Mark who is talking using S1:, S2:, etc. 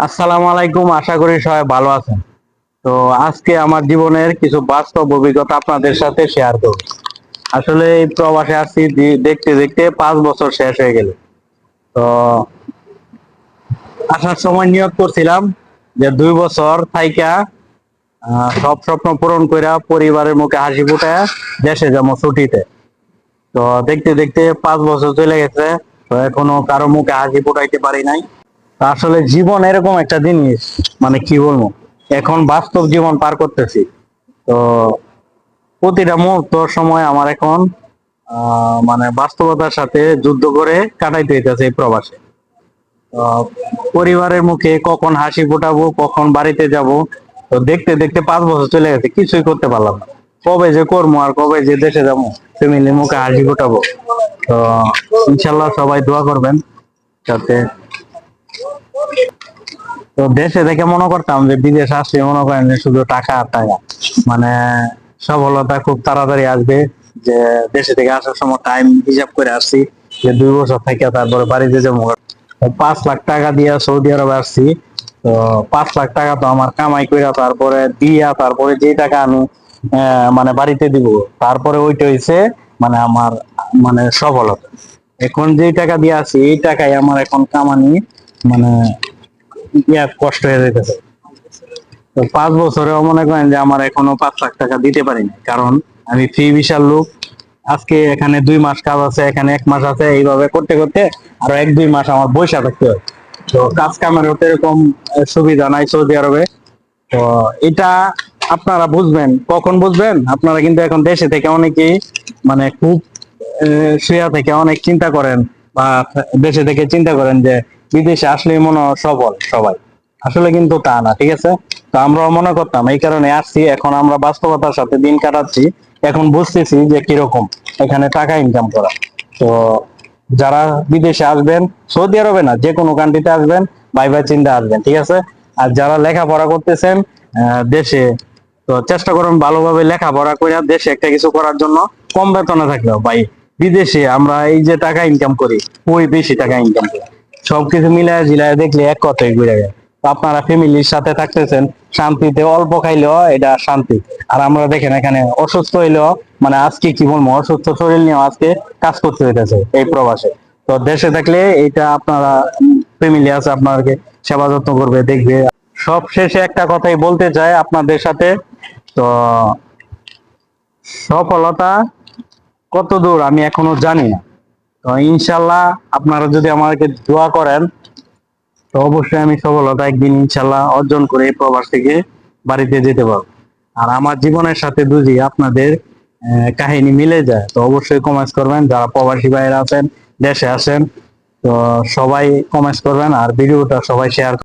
S1: আসসালামু আলাইকুম, আশা করি সবাই ভালো আছেন। তো আজকে আমার জীবনের কিছু বাস্তব অভিজ্ঞতা আপনাদের সাথে শেয়ার করব। আসলে এই প্রবাসে আসছি দেখতে দেখতে 5 বছর শেষ হয়ে গেল। তো আসার সময় নিয়োগ করছিলাম যে 2 বছর থাইকা সব স্বপ্ন পূরণ কইরা পরিবারের মুখে হাসি ফুটায়া দেশে যাবো ছুটিতে। তো দেখতে দেখতে 5 বছর চলে গেছে, তো এখনো কারো মুখে হাসি ফুটাইতে পারি নাই। তা আসলে জীবন এরকম একটা জিনিস, মানে কি বলবো, এখন বাস্তব জীবন পার করতেছি। তো প্রতিটা মুহূর্ত সময় আমার এখন মানে বাস্তবতার সাথে যুদ্ধ করে কাটাইতে হইতেছে এই প্রবাসে। আহ, পরিবারের মুখে কখন হাসি ফোটাবো, কখন বাড়িতে যাব, তো দেখতে দেখতে 5 বছর চলে গেছে, কিছুই করতে পারলাম না। কবে যে করবো আর কবে যে দেশে যাবো, ফ্যামিলির মুখে হাসি ফোটাবো। তো ইনশাল্লাহ সবাই দোয়া করবেন যাতে। তো দেশে দেখে মনে করতাম যে বিদেশ আসলে মনে করেন যে শুধু টাকা আর টাকা, মানে সফলতা খুব তাড়াতাড়ি আসবে। যে দেশে থেকে আসার সময় টাইম হিসাব করে আসছি যে 2 বছর থেকে তারপরে বাড়িতে যাবো। 5 লাখ টাকা দিয়া সৌদি আরবে আসছি। তো 5 লাখ টাকা তো আমার কামাই কইরা তারপরে দিয়া তারপরে যে টাকা আমি মানে বাড়িতে দিব, তারপরে ওইটা হইছে মানে আমার মানে সফলতা। এখন যে টাকা দিয়ে আছি এই টাকাই আমার এখন কামানি, মানে কষ্ট হয়ে যেতেছে। তো 5 বছরেও মনে করেন যে আমার এখনো 5 লাখ টাকা দিতে পারিনি, কারণ আমি ফ্রি ভিসার লোক। আজকে এখানে 2 মাস কাজ আছে, এখানে 1 মাস আছে, এইভাবে করতে করতে আরো 1-2 মাস আমার বৈশা থাকতে হয়। তো কাজ কামেরও তো এরকম সুবিধা নাই সৌদি আরবে। তো এটা আপনারা বুঝবেন, কখন বুঝবেন আপনারা, কিন্তু এখন দেশে থেকে অনেকেই মানে খুব শুয়া থেকে অনেক চিন্তা করেন, বা দেশে থেকে চিন্তা করেন যে বিদেশে আসলে মনে হয় সফল সবাই। আসলে কিন্তু তা না, ঠিক আছে। তো আমরাও মনে করতাম, এই কারণে আসছি। এখন আমরা বাস্তবতার সাথে দিন কাটাচ্ছি, এখন বুঝতেছি যে কিরকম এখানে টাকা ইনকাম করা। তো যারা বিদেশে আসবেন, সৌদি আরবে না যে কোনো কান্ট্রিতে আসবেন, ভাইবা চিন্তা আসবেন, ঠিক আছে। আর যারা লেখাপড়া করতেছেন দেশে, তো চেষ্টা করুন ভালোভাবে লেখাপড়া করে দেশে একটা কিছু করার জন্য। কম বেতনে থাকলেও ভাই, বিদেশে আমরা এই যে টাকা ইনকাম করি, ওই বেশি টাকা ইনকাম করি। সবকিছু মিলায় ঝিলায় দেখলে এক কথাই ঘুরে যায়। তো আপনারা ফ্যামিলির সাথে থাকতেছেন শান্তিতে, অল্প খাইলেও এটা শান্তি। আর আমরা দেখেন এখানে অসুস্থ হইলেও, মানে আজকে কি বলবো, অসুস্থ শরীর নিয়ে আজকে কাজ করতে হইতেছে এই প্রবাসে। তো দেশে থাকলে এটা আপনারা, ফ্যামিলি আছে আপনাদেরকে সেবা যত্ন করবে, দেখবে। সব শেষে একটা কথাই বলতে চাই আপনাদের সাথে। তো সফলতা কত দূর আমি এখনো জানি না। তো ইনশাল্লাহ আপনারা যদি আমাকে দোয়া করেন, তো অবশ্যই আমি সফলতা একদিন ইনশাল্লাহ অর্জন করে এই প্রবাস থেকে বাড়িতে যেতে পারবো। আর আমার জীবনের সাথে যদি আপনাদের কাহিনী মিলে যায়, তো অবশ্যই কমেন্টস করবেন। যারা প্রবাসী ভাইরা আছেন, দেশে আছেন, তো সবাই কমেন্টস করবেন আর ভিডিওটা সবাই শেয়ার